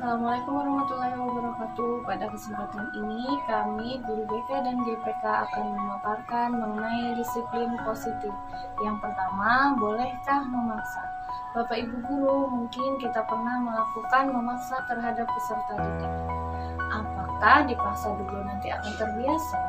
Assalamualaikum warahmatullahi wabarakatuh. Pada kesempatan ini, kami guru BK dan GPK akan memaparkan mengenai disiplin positif. Yang pertama, bolehkah memaksa? Bapak Ibu guru, mungkin kita pernah melakukan memaksa terhadap peserta didik. Apakah dipaksa dulu nanti akan terbiasa?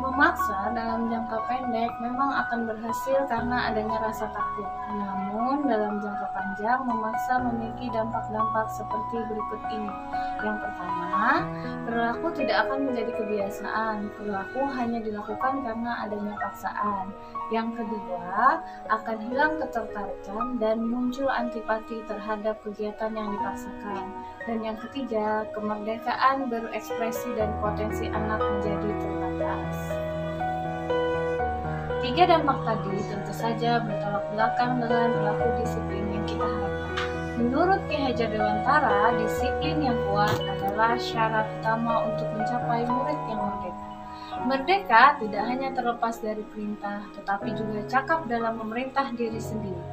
Memaksa dalam jangka pendek memang akan berhasil karena adanya rasa takut. Namun dalam jangka panjang memaksa memiliki dampak-dampak seperti berikut ini. Yang pertama, perilaku tidak akan menjadi kebiasaan. Perilaku hanya dilakukan karena adanya paksaan. Yang kedua, akan hilang ketertarikan dan muncul antipati terhadap kegiatan yang dipaksakan. Dan yang ketiga, kemerdekaan berekspresi dan potensi anak menjadi terbatas. Tiga dampak tadi tentu saja bertolak belakang dengan perilaku disiplin yang kita harapkan. Menurut Ki Hajar Dewantara, disiplin yang kuat adalah syarat utama untuk mencapai murid yang merdeka. Merdeka tidak hanya terlepas dari perintah, tetapi juga cakap dalam memerintah diri sendiri.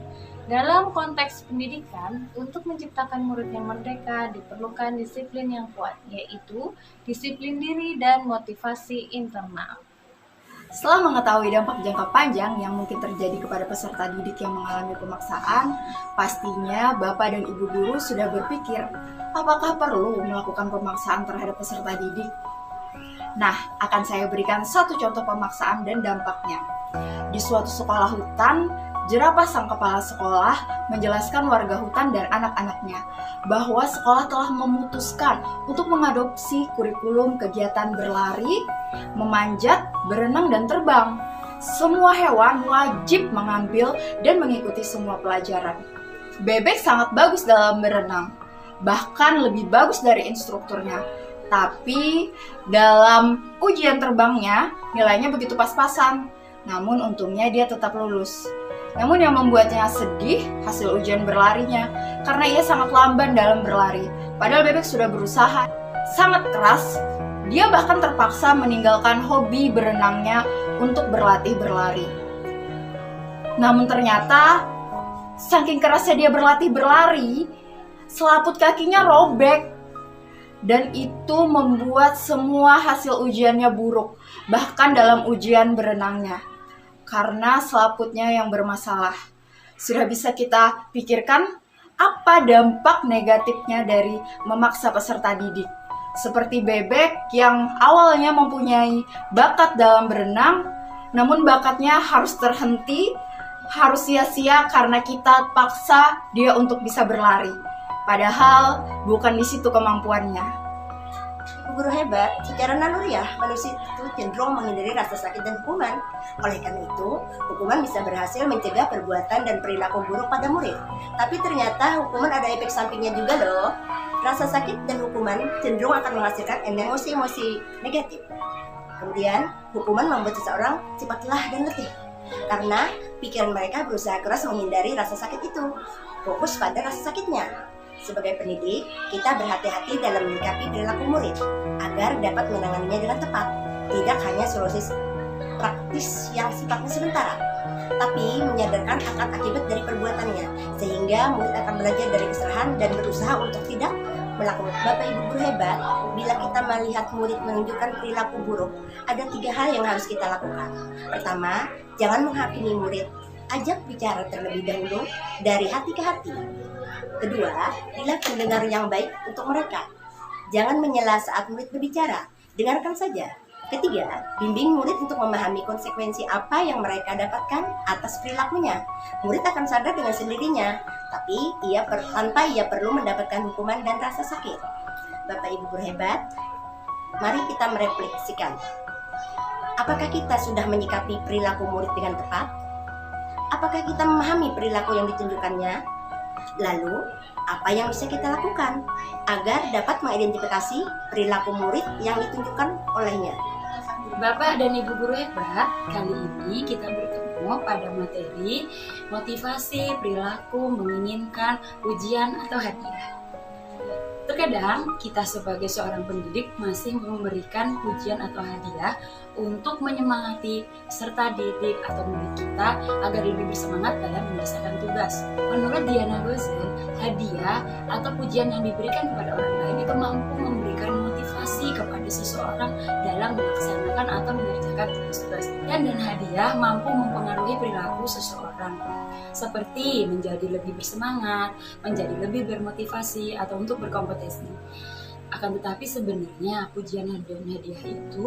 Dalam konteks pendidikan, untuk menciptakan murid yang merdeka diperlukan disiplin yang kuat, yaitu disiplin diri dan motivasi internal. Setelah mengetahui dampak jangka panjang yang mungkin terjadi kepada peserta didik yang mengalami pemaksaan, pastinya Bapak dan Ibu guru sudah berpikir, apakah perlu melakukan pemaksaan terhadap peserta didik? Nah, akan saya berikan satu contoh pemaksaan dan dampaknya. Di suatu sekolah hutan, jerapah sang kepala sekolah menjelaskan warga hutan dan anak-anaknya bahwa sekolah telah memutuskan untuk mengadopsi kurikulum kegiatan berlari, memanjat, berenang, dan terbang. Semua hewan wajib mengambil dan mengikuti semua pelajaran. Bebek sangat bagus dalam berenang, bahkan lebih bagus dari instrukturnya. Tapi dalam ujian terbangnya, nilainya begitu pas-pasan. Namun untungnya dia tetap lulus. Namun yang membuatnya sedih hasil ujian berlarinya, karena ia sangat lamban dalam berlari. Padahal bebek sudah berusaha sangat keras. Dia bahkan terpaksa meninggalkan hobi berenangnya untuk berlatih berlari. Namun ternyata saking kerasnya dia berlatih berlari, selaput kakinya robek. Dan itu membuat semua hasil ujiannya buruk, bahkan dalam ujian berenangnya. Karena selaputnya yang bermasalah. Sudah bisa kita pikirkan apa dampak negatifnya dari memaksa peserta didik. Seperti bebek yang awalnya mempunyai bakat dalam berenang, namun bakatnya harus terhenti, harus sia-sia karena kita paksa dia untuk bisa berlari. Padahal bukan di situ kemampuannya. Guru hebat, secara naluriah manusia itu cenderung menghindari rasa sakit dan hukuman. Oleh karena itu, hukuman bisa berhasil mencegah perbuatan dan perilaku buruk pada murid. Tapi ternyata hukuman ada efek sampingnya juga loh. Rasa sakit dan hukuman cenderung akan menghasilkan emosi-emosi negatif. Kemudian, hukuman membuat seseorang cepat lelah dan letih. Karena pikiran mereka berusaha keras menghindari rasa sakit itu. Fokus pada rasa sakitnya. Sebagai pendidik, kita berhati-hati dalam menyikapi perilaku murid agar dapat menanganinya dengan tepat. Tidak hanya solusi praktis yang sifatnya sementara, tapi menyadarkan akan akibat dari perbuatannya, sehingga murid akan belajar dari kesalahan dan berusaha untuk tidak melakukan. Bapak Ibu guru hebat, bila kita melihat murid menunjukkan perilaku buruk, ada 3 hal yang harus kita lakukan. Pertama, jangan menghakimi murid. Ajak bicara terlebih dahulu dari hati ke hati. Kedua, pilih pendengar yang baik untuk mereka. Jangan menyela saat murid berbicara, dengarkan saja. Ketiga, bimbing murid untuk memahami konsekuensi apa yang mereka dapatkan atas perilakunya. Murid akan sadar dengan sendirinya, tapi tanpa ia perlu mendapatkan hukuman dan rasa sakit. Bapak Ibu guru hebat, mari kita merefleksikan. Apakah kita sudah menyikapi perilaku murid dengan tepat? Apakah kita memahami perilaku yang ditunjukkannya? Lalu, apa yang bisa kita lakukan agar dapat mengidentifikasi perilaku murid yang ditunjukkan olehnya? Bapak dan Ibu guru hebat, kali ini kita bertemu pada materi motivasi perilaku menginginkan ujian atau hadiah. Terkadang kita sebagai seorang pendidik masih memberikan pujian atau hadiah untuk menyemangati peserta didik atau murid kita agar lebih bersemangat dalam menyelesaikan tugas. Menurut Diana Gozen, hadiah atau pujian yang diberikan kepada orang lain itu mampu memberikan motivasi kepada seseorang dalam melaksanakan atau mengerjakan tugas-tugas. Dan hadiah mampu mempengaruhi perilaku seseorang, seperti menjadi lebih bersemangat, menjadi lebih bermotivasi, atau untuk berkompetisi. Akan tetapi sebenarnya pujian dan hadiah itu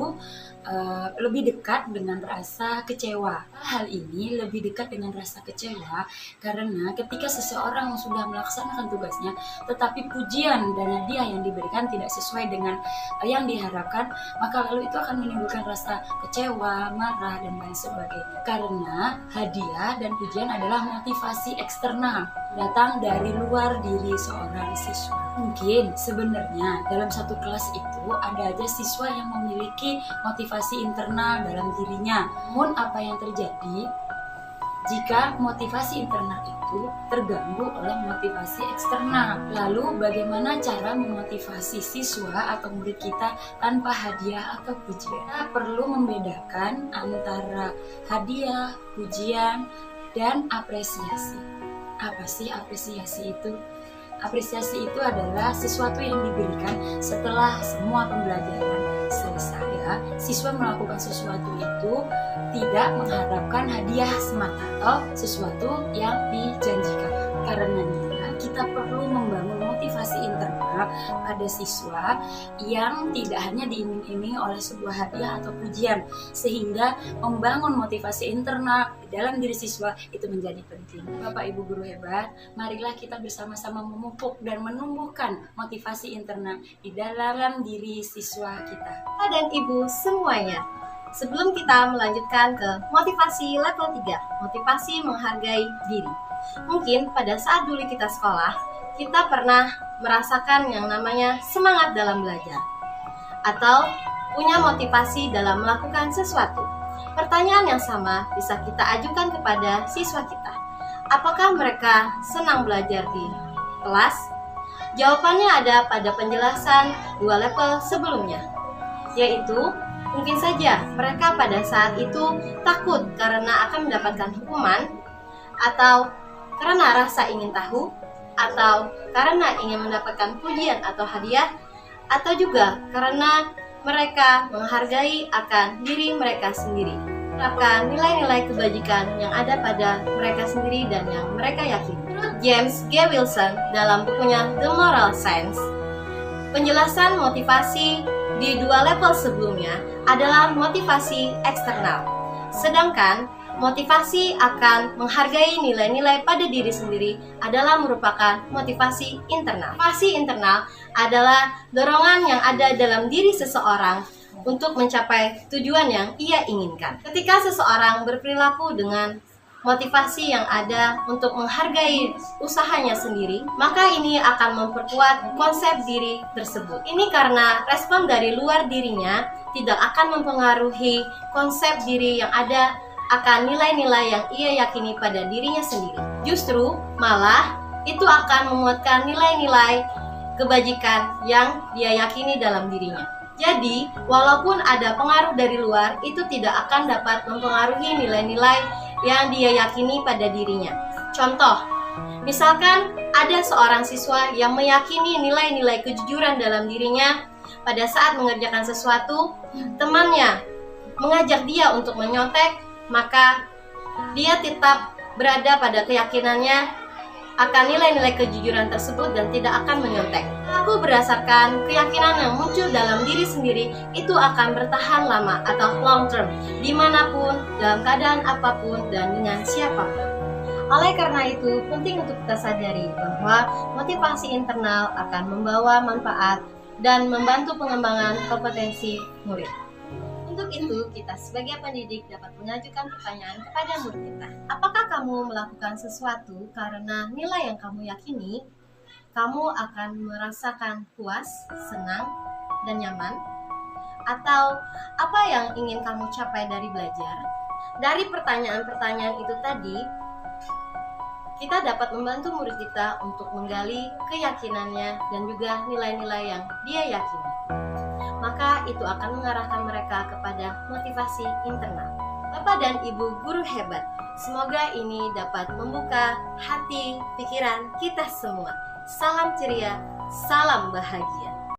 lebih dekat dengan rasa kecewa. Hal ini lebih dekat dengan rasa kecewa karena ketika seseorang sudah melaksanakan tugasnya tetapi pujian dan hadiah yang diberikan tidak sesuai dengan yang diharapkan, maka lalu itu akan menimbulkan rasa kecewa, marah, dan lain sebagainya. Karena hadiah dan pujian adalah motivasi eksternal datang dari luar diri seorang siswa. Mungkin sebenarnya dalam satu kelas itu ada aja siswa yang memiliki motivasi internal dalam dirinya. Namun apa yang terjadi jika motivasi internal itu terganggu oleh motivasi eksternal? Lalu bagaimana cara memotivasi siswa atau murid kita tanpa hadiah atau pujian? Kita perlu membedakan antara hadiah, pujian, dan apresiasi. Apa sih apresiasi itu? Apresiasi itu adalah sesuatu yang diberikan setelah semua pembelajaran selesai. Siswa melakukan sesuatu itu tidak mengharapkan hadiah semata atau sesuatu yang dijanjikan. Karenanya kita perlu membangun motivasi internal pada siswa yang tidak hanya diiming-imingi oleh sebuah hadiah atau pujian, sehingga membangun motivasi internal di dalam diri siswa itu menjadi penting. Bapak Ibu guru hebat, marilah kita bersama-sama memupuk dan menumbuhkan motivasi internal di dalam diri siswa kita. Bapak dan Ibu semuanya, sebelum kita melanjutkan ke motivasi level 3, motivasi menghargai diri. Mungkin pada saat dulu kita sekolah, kita pernah merasakan yang namanya semangat dalam belajar atau punya motivasi dalam melakukan sesuatu. Pertanyaan yang sama bisa kita ajukan kepada siswa kita. Apakah mereka senang belajar di kelas? Jawabannya ada pada penjelasan 2 level sebelumnya, yaitu mungkin saja mereka pada saat itu takut karena akan mendapatkan hukuman, atau karena rasa ingin tahu, atau karena ingin mendapatkan pujian atau hadiah, atau juga karena mereka menghargai akan diri mereka sendiri, menerapkan nilai-nilai kebajikan yang ada pada mereka sendiri dan yang mereka yakini. Menurut James G. Wilson dalam bukunya The Moral Science, penjelasan motivasi di 2 level sebelumnya adalah motivasi eksternal, sedangkan motivasi akan menghargai nilai-nilai pada diri sendiri adalah merupakan motivasi internal. Motivasi internal adalah dorongan yang ada dalam diri seseorang untuk mencapai tujuan yang ia inginkan. Ketika seseorang berperilaku dengan motivasi yang ada untuk menghargai usahanya sendiri, maka ini akan memperkuat konsep diri tersebut. Ini karena respon dari luar dirinya tidak akan mempengaruhi konsep diri yang ada akan nilai-nilai yang ia yakini pada dirinya sendiri. Justru malah itu akan memuatkan nilai-nilai kebajikan yang dia yakini dalam dirinya. Jadi, walaupun ada pengaruh dari luar, itu tidak akan dapat mempengaruhi nilai-nilai yang dia yakini pada dirinya. Contoh, misalkan ada seorang siswa yang meyakini nilai-nilai kejujuran dalam dirinya. Pada saat mengerjakan sesuatu, temannya mengajak dia untuk menyontek, maka dia tetap berada pada keyakinannya akan nilai-nilai kejujuran tersebut dan tidak akan menyontek. Perilaku berdasarkan keyakinan yang muncul dalam diri sendiri itu akan bertahan lama atau long term, dimanapun, dalam keadaan apapun, dan dengan siapapun. Oleh karena itu, penting untuk kita sadari bahwa motivasi internal akan membawa manfaat dan membantu pengembangan kompetensi murid. Untuk itu, kita sebagai pendidik dapat mengajukan pertanyaan kepada murid kita. Apakah kamu melakukan sesuatu karena nilai yang kamu yakini? Kamu akan merasakan puas, senang, dan nyaman? Atau apa yang ingin kamu capai dari belajar? Dari pertanyaan-pertanyaan itu tadi, kita dapat membantu murid kita untuk menggali keyakinannya dan juga nilai-nilai yang dia yakini. Maka itu akan mengarahkan mereka kepada motivasi internal. Bapak dan Ibu guru hebat, semoga ini dapat membuka hati, pikiran kita semua. Salam ceria, salam bahagia.